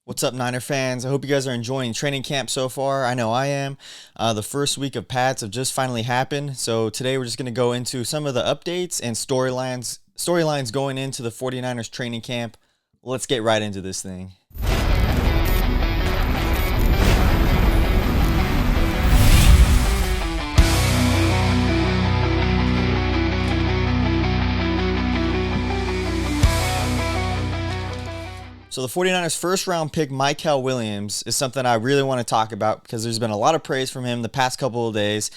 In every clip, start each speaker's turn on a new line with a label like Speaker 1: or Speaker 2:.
Speaker 1: What's up, Niner fans? I hope you guys are enjoying training camp so far. I know I am. The first week of pads have just finally happened. So today we're just going to go into some of the updates and storylines going into the 49ers training camp. Let's get right into this thing. So the 49ers first round pick, Mykel Williams, is something I really want to talk about because there's been a lot of praise from him the past couple of days,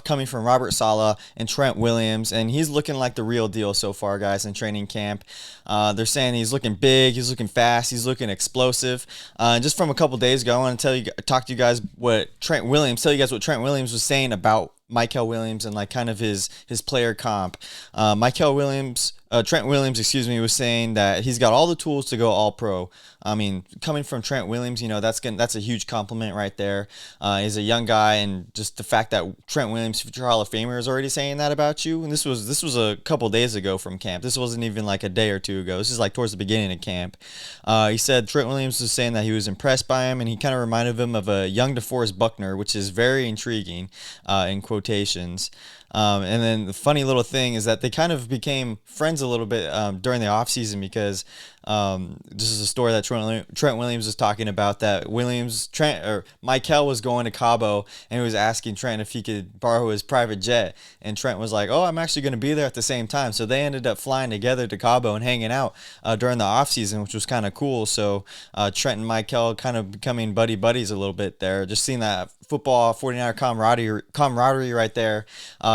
Speaker 1: coming from Robert Saleh and Trent Williams, and he's looking like the real deal so far, guys, in training camp. They're saying he's looking big, he's looking fast, he's looking explosive. And just from a couple days ago, I want to talk to you guys what Trent Williams was saying about Mykel Williams and like kind of his player comp. Trent Williams, was saying that he's got all the tools to go all pro. I mean, coming from Trent Williams, that's a huge compliment right there. He's a young guy, and just the fact that Trent Williams, future Hall of Famer, is already saying that about you. And this was a couple days ago from camp. This wasn't even like a day or two ago. This is like towards the beginning of camp. He said Trent Williams was saying that he was impressed by him, and he kind of reminded him of a young DeForest Buckner, which is very intriguing in quotations. And then the funny little thing is that they kind of became friends a little bit during the offseason because this is a story that Trent Williams was talking about, that Mykel was going to Cabo and he was asking Trent if he could borrow his private jet, and Trent was like, "Oh, I'm actually going to be there at the same time." So they ended up flying together to Cabo and hanging out during the offseason, which was kind of cool. So Trent and Mykel kind of becoming buddies a little bit there. Just seeing that football 49er camaraderie right there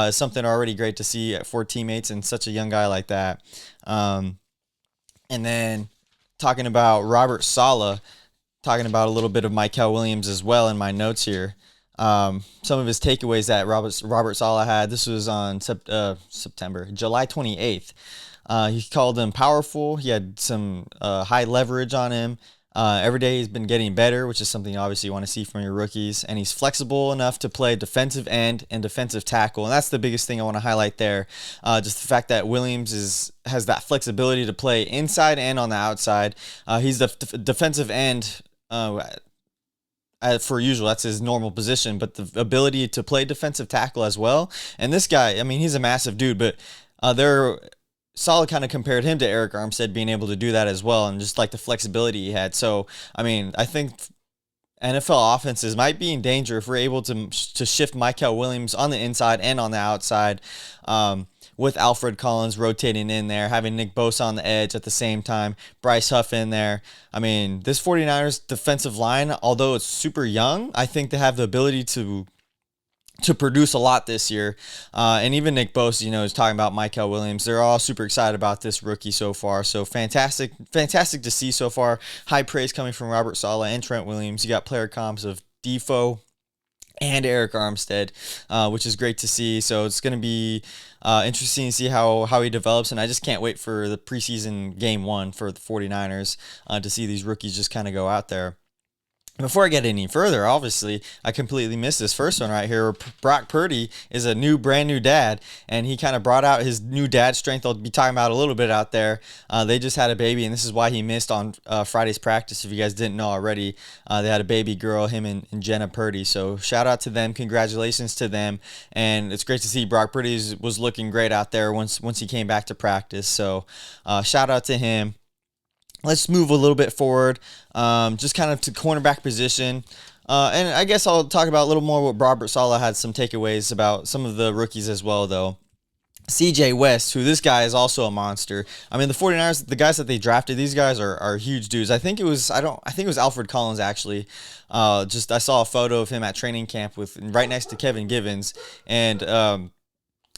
Speaker 1: is something already great to see for teammates and such a young guy like that. And then talking about Robert Saleh, talking about a little bit of Mykel Williams as well in my notes here. Some of his takeaways that Robert Saleh had. This was on July 28th. He called him powerful. He had some high leverage on him. Every day he's been getting better, which is something obviously you want to see from your rookies. And he's flexible enough to play defensive end and defensive tackle. And that's the biggest thing I want to highlight there. Just the fact that Williams has that flexibility to play inside and on the outside. He's the defensive end for usual. That's his normal position. But the ability to play defensive tackle as well. And this guy, I mean, he's a massive dude, but Saleh kind of compared him to Arik Armstead, being able to do that as well, and just like the flexibility he had. So, I mean, I think NFL offenses might be in danger if we're able to shift Mykel Williams on the inside and on the outside, with Alfred Collins rotating in there, having Nick Bosa on the edge at the same time, Bryce Huff in there. I mean, this 49ers defensive line, although it's super young, I think they have the ability to produce a lot this year. And even Nick Bosa, is talking about Mykel Williams. They're all super excited about this rookie so far. So fantastic to see so far. High praise coming from Robert Saleh and Trent Williams. You got player comps of Defoe and Arik Armstead, which is great to see. So it's going to be interesting to see how he develops. And I just can't wait for the preseason game 1 for the 49ers to see these rookies just kind of go out there. Before I get any further, obviously, I completely missed this first one right here. Brock Purdy is a brand new dad, and he kind of brought out his new dad strength. I'll be talking about a little bit out there. They just had a baby, and this is why he missed on Friday's practice. If you guys didn't know already, they had a baby girl, him and Jenna Purdy. So shout out to them. Congratulations to them. And it's great to see Brock Purdy was looking great out there once he came back to practice. So shout out to him. Let's move a little bit forward, just kind of to cornerback position. And I guess I'll talk about a little more what Robert Saleh had some takeaways about some of the rookies as well, though. CJ West, who this guy is also a monster. I mean, the 49ers, the guys that they drafted, these guys are huge dudes. I think it was Alfred Collins, actually. I saw a photo of him at training camp right next to Kevin Givens, and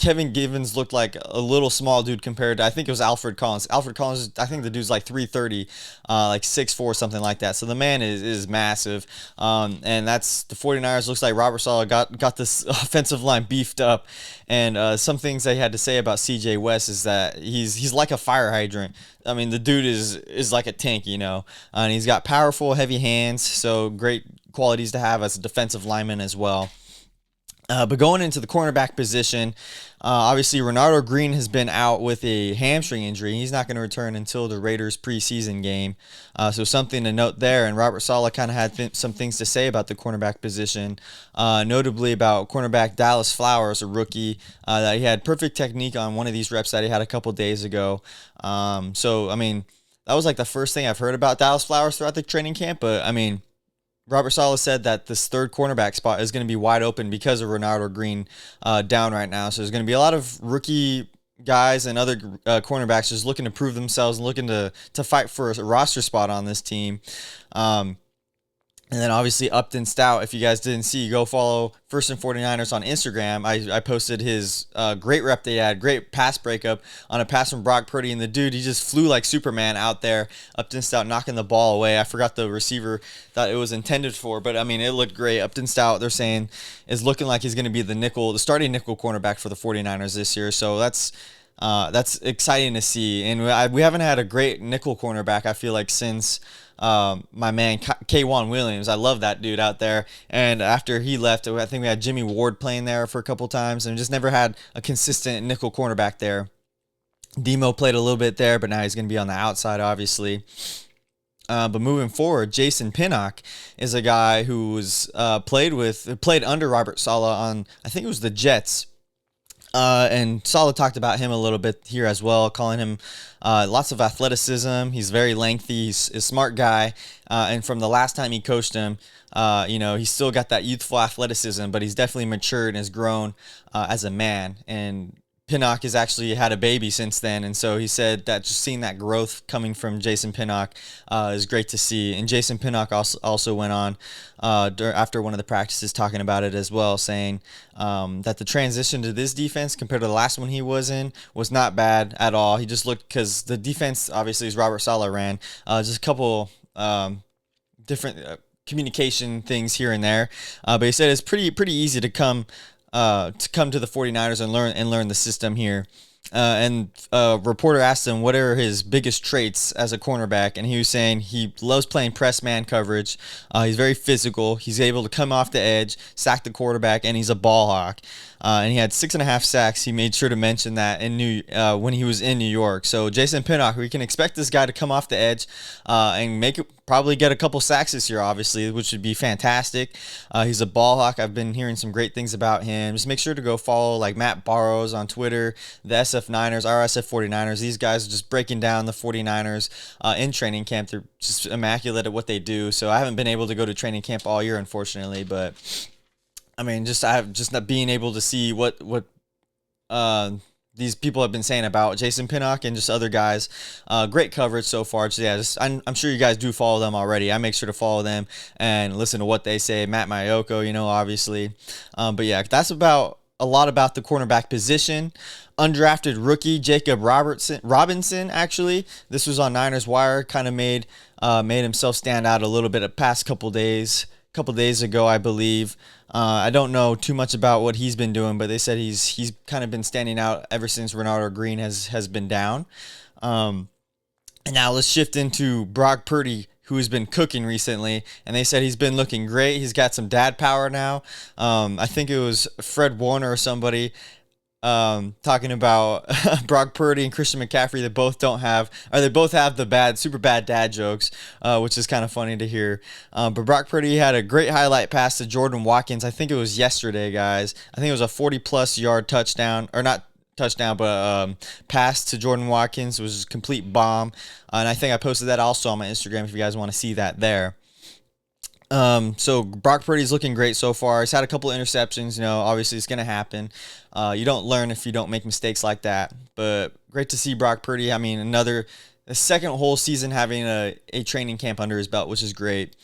Speaker 1: Kevin Givens looked like a little small dude compared to, I think it was Alfred Collins. Alfred Collins, I think the dude's like 330, like 6'4", something like that. So the man is massive. And that's the 49ers. Looks like Robert Saleh got this offensive line beefed up. And some things they had to say about CJ West is that he's like a fire hydrant. I mean, the dude is like a tank, and he's got powerful, heavy hands. So great qualities to have as a defensive lineman as well. But going into the cornerback position, obviously Renardo Green has been out with a hamstring injury. He's not going to return until the Raiders preseason game. So something to note there. And Robert Saleh kind of had some things to say about the cornerback position, notably about cornerback Dallas Flowers, a rookie, that he had perfect technique on one of these reps that he had a couple days ago. So, I mean, that was like the first thing I've heard about Dallas Flowers throughout the training camp. But, I mean, Robert Saleh said that this third cornerback spot is going to be wide open because of Renardo Green down right now. So there's going to be a lot of rookie guys and other cornerbacks just looking to prove themselves and looking to fight for a roster spot on this team. And then obviously Upton Stout, if you guys didn't see, go follow First and 49ers on Instagram. I posted his great rep they had, great pass breakup on a pass from Brock Purdy. And the dude, he just flew like Superman out there. Upton Stout knocking the ball away. I forgot the receiver that it was intended for, but I mean, it looked great. Upton Stout, they're saying, is looking like he's going to be the starting nickel cornerback for the 49ers this year. So that's exciting to see. And we haven't had a great nickel cornerback, I feel like, since my man Jauan Williams. I love that dude out there. And after he left, I think we had Jimmy Ward playing there for a couple times and just never had a consistent nickel cornerback there. Demo played a little bit there, but now he's going to be on the outside, obviously. But moving forward, Jason Pinnock is a guy who was played under Robert Saleh on, I think it was the Jets. And Saleh talked about him a little bit here as well, calling him lots of athleticism. He's very lengthy. He's a smart guy. And from the last time he coached him, he's still got that youthful athleticism, but he's definitely matured and has grown as a man. And Pinnock has actually had a baby since then, and so he said that just seeing that growth coming from Jason Pinnock is great to see. And Jason Pinnock also went on after one of the practices talking about it as well, saying that the transition to this defense compared to the last one he was in was not bad at all. He just looked, because the defense obviously as Robert Saleh ran, just a couple different communication things here and there, but he said it's pretty easy to come to the 49ers and learn the system here. And a reporter asked him what are his biggest traits as a cornerback, and he was saying he loves playing press man coverage. He's very physical. He's able to come off the edge, sack the quarterback, and he's a ball hawk. And he had 6.5 sacks. He made sure to mention that when he was in New York. So Jason Pinnock, we can expect this guy to come off the edge and probably get a couple sacks this year, obviously, which would be fantastic. He's a ball hawk. I've been hearing some great things about him. Just make sure to go follow like Matt Barrows on Twitter, the SF Niners, RSF 49ers. These guys are just breaking down the 49ers in training camp. They're just immaculate at what they do. So I haven't been able to go to training camp all year, unfortunately, but I mean, I have just not being able to see what these people have been saying about Jason Pinnock and just other guys. Great coverage so far. So yeah, I'm sure you guys do follow them already. I make sure to follow them and listen to what they say. Matt Mayoko, obviously. But yeah, that's a lot about the cornerback position. Undrafted rookie Jacob Robinson, actually. This was on Niners Wire. Kind of made himself stand out a little bit the past couple days ago, I believe. I don't know too much about what he's been doing, but they said he's kind of been standing out ever since Renardo Green has been down. And now let's shift into Brock Purdy, who has been cooking recently, and they said he's been looking great. He's got some dad power now. I think it was Fred Warner or somebody talking about Brock Purdy and Christian McCaffrey. They both have the super bad dad jokes, which is kind of funny to hear. But Brock Purdy had a great highlight pass to Jordan Watkins. I think it was yesterday, guys. I think it was a 40-plus yard touchdown, or not touchdown, but pass to Jordan Watkins. It was a complete bomb. And I think I posted that also on my Instagram if you guys want to see that there. So Brock Purdy's looking great so far. He's had a couple of interceptions, obviously it's going to happen. You don't learn if you don't make mistakes like that, but great to see Brock Purdy. I mean, a second whole season having a training camp under his belt, which is great.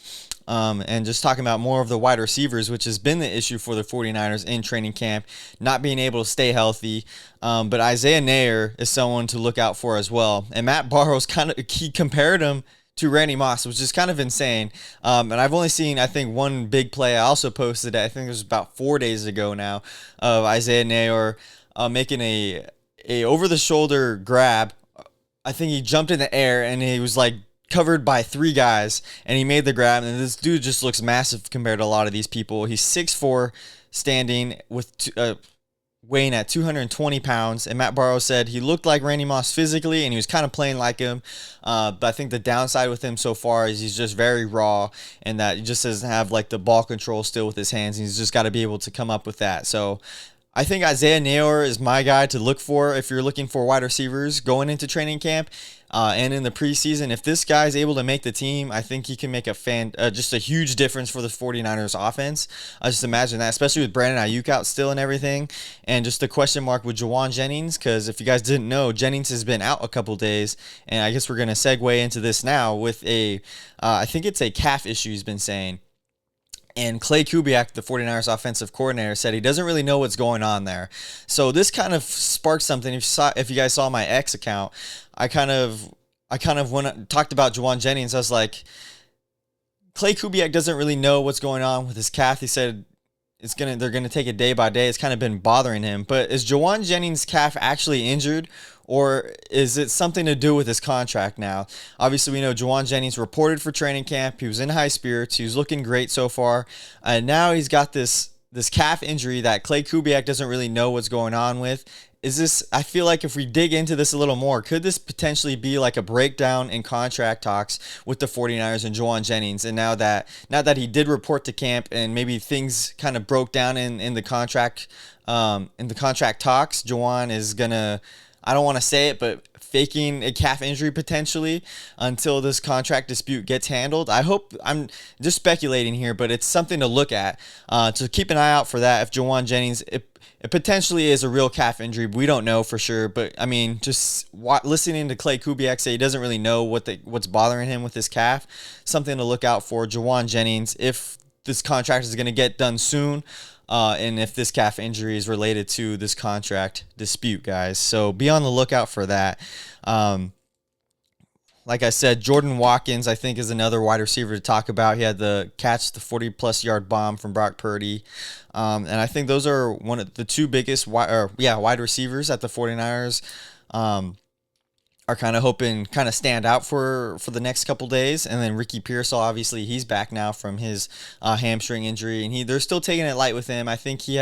Speaker 1: And just talking about more of the wide receivers, which has been the issue for the 49ers in training camp, not being able to stay healthy. But Isaiah Nair is someone to look out for as well. And Matt Barrows he compared him to Randy Moss, which is kind of insane. And I've only seen, I think, one big play. I also posted, I think it was about 4 days ago now, of Isaiah Nair making a over-the-shoulder grab. I think he jumped in the air, and he was like covered by 3 guys, and he made the grab. And this dude just looks massive compared to a lot of these people. He's 6'4", standing with weighing at 220 pounds. And Matt Barrow said he looked like Randy Moss physically, and he was kind of playing like him. But I think the downside with him so far is he's just very raw, and that he just doesn't have like the ball control still with his hands. He's just got to be able to come up with that. So I think Isaiah Naylor is my guy to look for if you're looking for wide receivers going into training camp and in the preseason. If this guy's able to make the team, I think he can make just a huge difference for the 49ers offense. I just imagine that, especially with Brandon Ayuk out still and everything, and just the question mark with Jauan Jennings, because if you guys didn't know, Jennings has been out a couple days, and I guess we're going to segue into this now with I think it's a calf issue he's been saying. And Clay Kubiak, the 49ers offensive coordinator, said he doesn't really know what's going on there. So this kind of sparked something. If you guys saw my X account, I kind of talked about Jauan Jennings. I was like, Clay Kubiak doesn't really know what's going on with his calf. He said they're gonna take it day by day. It's kind of been bothering him. But is Jauan Jennings' calf actually injured, or is it something to do with his contract now? Obviously, we know Jauan Jennings reported for training camp. He was in high spirits. He was looking great so far. And now he's got this calf injury that Clay Kubiak doesn't really know what's going on with. I feel like if we dig into this a little more, could this potentially be like a breakdown in contract talks with the 49ers and Jauan Jennings? And now that he did report to camp and maybe things kind of broke down in the contract talks, Jauan is gonna, I don't want to say it, but faking a calf injury potentially until this contract dispute gets handled. I'm just speculating here, but it's something to look at. To keep an eye out for that. If Jauan Jennings, it potentially is a real calf injury. We don't know for sure, but I mean, just listening to Clay Kubiak say he doesn't really know what's bothering him with his calf. Something to look out for. Jauan Jennings, if this contract is going to get done soon, and if this calf injury is related to this contract dispute, guys. So be on the lookout for that. Like I said, Jordan Watkins, I think, is another wide receiver to talk about. He had the 40-plus yard bomb from Brock Purdy. And I think those are one of the two biggest wide receivers that the 49ers are kind of hoping stand out for the next couple days. And then Ricky Pearsall, obviously, he's back now from his hamstring injury, and they're still taking it light with him. I think he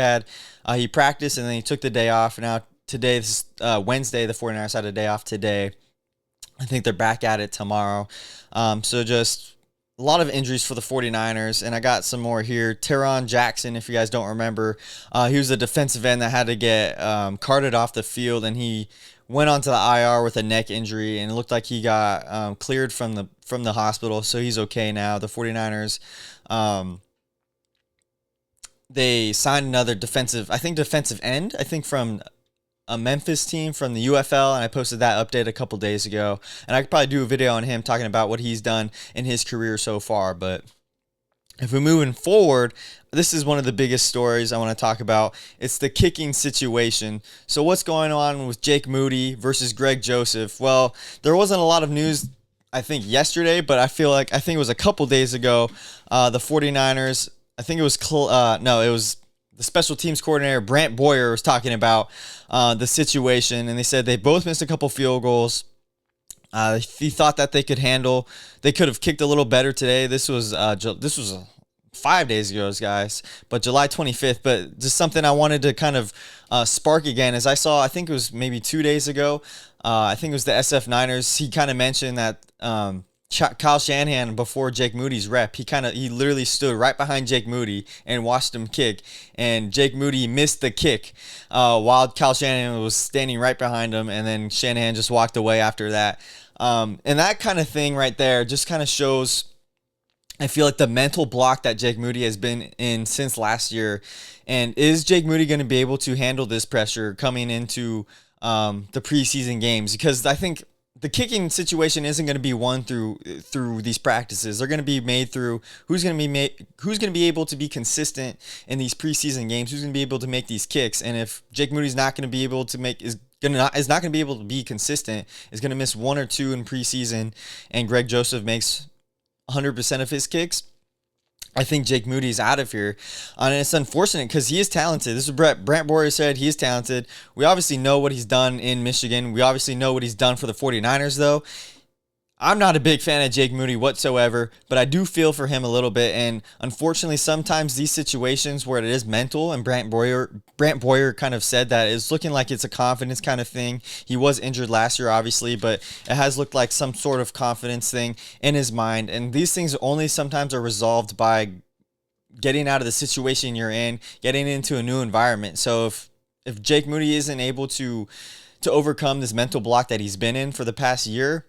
Speaker 1: practiced and then he took the day off. Now today, this is Wednesday, the 49ers had a day off today. I think they're back at it tomorrow. So just a lot of injuries for the 49ers, and I got some more here. Teron Jackson, if you guys don't remember, he was a defensive end that had to get carted off the field, and he went onto the IR with a neck injury, and it looked like he got cleared from the hospital, so he's okay now. The 49ers, they signed another defensive end, from a Memphis team from the UFL, and I posted that update a couple days ago, and I could probably do a video on him talking about what he's done in his career so far. But if we're moving forward, this is one of the biggest stories I want to talk about. It's the kicking situation. So what's going on with Jake Moody versus Greg Joseph? Well, there wasn't a lot of news, I think, yesterday, but I think it was a couple days ago, the 49ers, I think it was it was the special teams coordinator, Brant Boyer, was talking about the situation, and they said they both missed a couple field goals. He thought that they could have kicked a little better today. This was 5 days ago, guys, but July 25th. But just something I wanted to kind of spark again, as I think it was maybe 2 days ago. I think it was the SF Niners. He kind of mentioned that Kyle Shanahan, before Jake Moody's rep, he literally stood right behind Jake Moody and watched him kick, and Jake Moody missed the kick while Kyle Shanahan was standing right behind him, and then Shanahan just walked away after that. And that kind of thing right there just kind of shows, I feel like, the mental block that Jake Moody has been in since last year. And is Jake Moody going to be able to handle this pressure coming into the preseason games? Because I think the kicking situation isn't going to be won through these practices. They're going to be made through who's going to be able to be consistent in these preseason games, who's going to be able to make these kicks. And if Jake Moody's not going to be able to is not going to be able to be consistent, is going to miss one or two in preseason, and Greg Joseph makes 100% of his kicks, I think Jake Moody's out of here. And it's unfortunate because he is talented. This is what Brant Boyer said. He is talented. We obviously know what he's done in Michigan. We obviously know what he's done for the 49ers, though. I'm not a big fan of Jake Moody whatsoever, but I do feel for him a little bit. And unfortunately, sometimes these situations where it is mental, and Brant Boyer kind of said that it's looking like it's a confidence kind of thing. He was injured last year, obviously, but it has looked like some sort of confidence thing in his mind. And these things only sometimes are resolved by getting out of the situation you're in, getting into a new environment. So if Jake Moody isn't able to overcome this mental block that he's been in for the past year,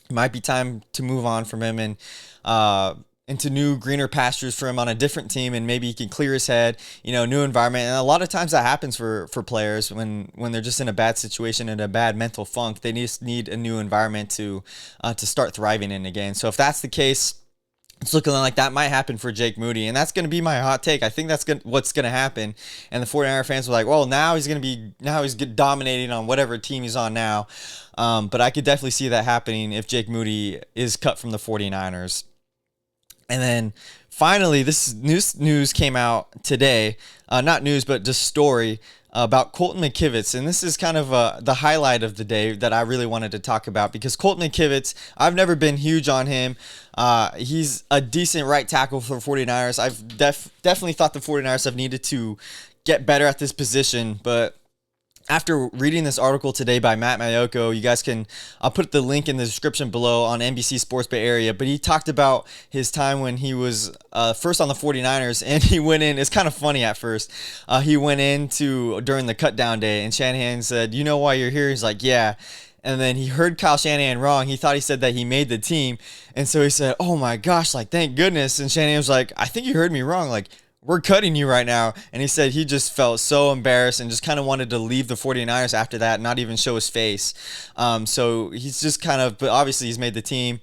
Speaker 1: it might be time to move on from him and into new greener pastures for him on a different team, and maybe he can clear his head, new environment. And a lot of times that happens for players when they're just in a bad situation and a bad mental funk. They just need a new environment to start thriving in again. So if that's the case, it's looking like that might happen for Jake Moody, and that's going to be my hot take. I think that's what's going to happen. And the 49er fans were like, well, now he's dominating on whatever team he's on now. But I could definitely see that happening if Jake Moody is cut from the 49ers. And then finally, this news came out today. Not news, but just story about Colton McKivitz. And this is kind of the highlight of the day that I really wanted to talk about, because Colton McKivitz, I've never been huge on him. He's a decent right tackle for the 49ers. I've definitely thought the 49ers have needed to get better at this position, but after reading this article today by Matt Maiocco, I'll put the link in the description below on NBC Sports Bay Area, but he talked about his time when he was first on the 49ers, and he went in, it's kind of funny at first, he went in during the cut down day, and Shanahan said, "You know why you're here?" He's like, "Yeah." And then he heard Kyle Shanahan wrong. He thought he said that he made the team, and so he said, "Oh my gosh, like, thank goodness." And Shanahan was like, "I think you heard me wrong, like, we're cutting you right now." And he said he just felt so embarrassed and just kind of wanted to leave the 49ers after that, not even show his face. So he's just but obviously he's made the team,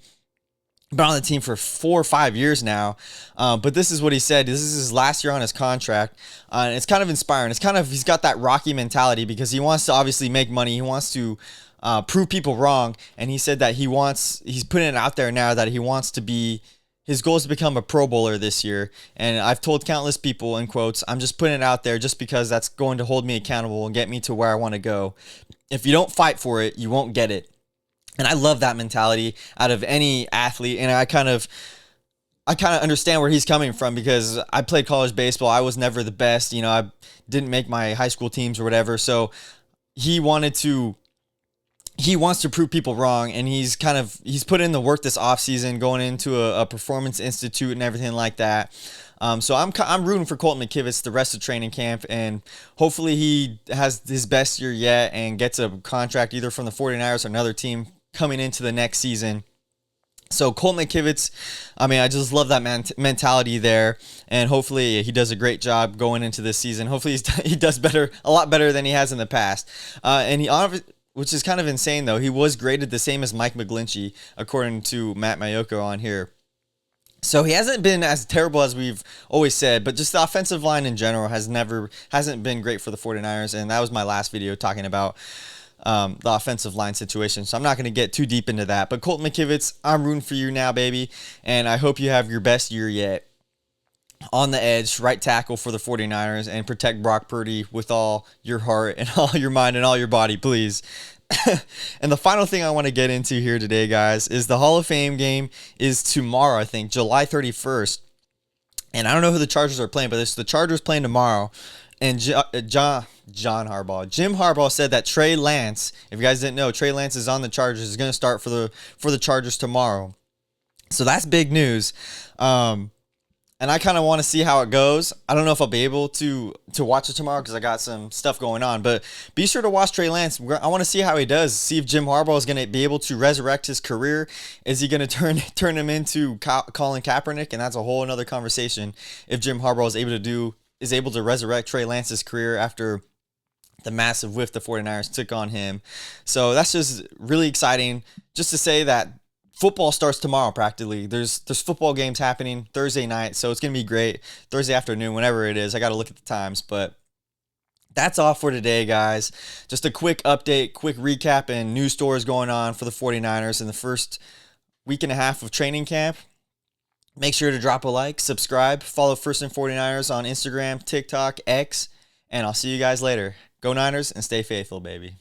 Speaker 1: been on the team for 4 or 5 years now. But this is what he said. This is his last year on his contract. And it's kind of inspiring. He's got that Rocky mentality, because he wants to obviously make money. He wants to prove people wrong. And he said that he's putting it out there now that his goal is to become a Pro Bowler this year. And I've told countless people, in quotes, "I'm just putting it out there just because that's going to hold me accountable and get me to where I want to go. If you don't fight for it, you won't get it." And I love that mentality out of any athlete. And I kind of understand where he's coming from, because I played college baseball. I was never the best. I didn't make my high school teams or whatever. So he wants to prove people wrong, and he's put in the work this offseason, going into a performance institute and everything like that. So I'm rooting for Colton McKivitz the rest of training camp, and hopefully he has his best year yet and gets a contract either from the 49ers or another team coming into the next season. So Colton McKivitz, I just love that mentality there, and hopefully he does a great job going into this season. Hopefully he does a lot better than he has in the past. Which is kind of insane, though. He was graded the same as Mike McGlinchey, according to Matt Maiocco on here. So he hasn't been as terrible as we've always said, but just the offensive line in general hasn't been great for the 49ers, and that was my last video talking about the offensive line situation. So I'm not going to get too deep into that. But Colton McKivitz, I'm rooting for you now, baby, and I hope you have your best year yet. On the edge, right tackle for the 49ers, and protect Brock Purdy with all your heart and all your mind and all your body, please. And the final thing I want to get into here today, guys, is the Hall of Fame game is tomorrow, I think, July 31st. And I don't know who the Chargers are playing, but it's the Chargers playing tomorrow. And Jim Harbaugh said that Trey Lance, if you guys didn't know, Trey Lance is on the Chargers, is going to start for the Chargers tomorrow. So that's big news. And I kind of want to see how it goes. I don't know if I'll be able to watch it tomorrow because I got some stuff going on. But be sure to watch Trey Lance. I want to see how he does. See if Jim Harbaugh is going to be able to resurrect his career. Is he going to turn him into Colin Kaepernick? And that's a whole another conversation. If Jim Harbaugh is able to resurrect Trey Lance's career after the massive whiff the 49ers took on him. So that's just really exciting. Just to say that football starts tomorrow practically. There's football games happening Thursday night, so it's going to be great. Thursday afternoon, whenever it is. I got to look at the times, but that's all for today, guys. Just a quick update, quick recap, and news stories going on for the 49ers in the first week and a half of training camp. Make sure to drop a like, subscribe, follow First and 49ers on Instagram, TikTok, X, and I'll see you guys later. Go Niners and stay faithful, baby.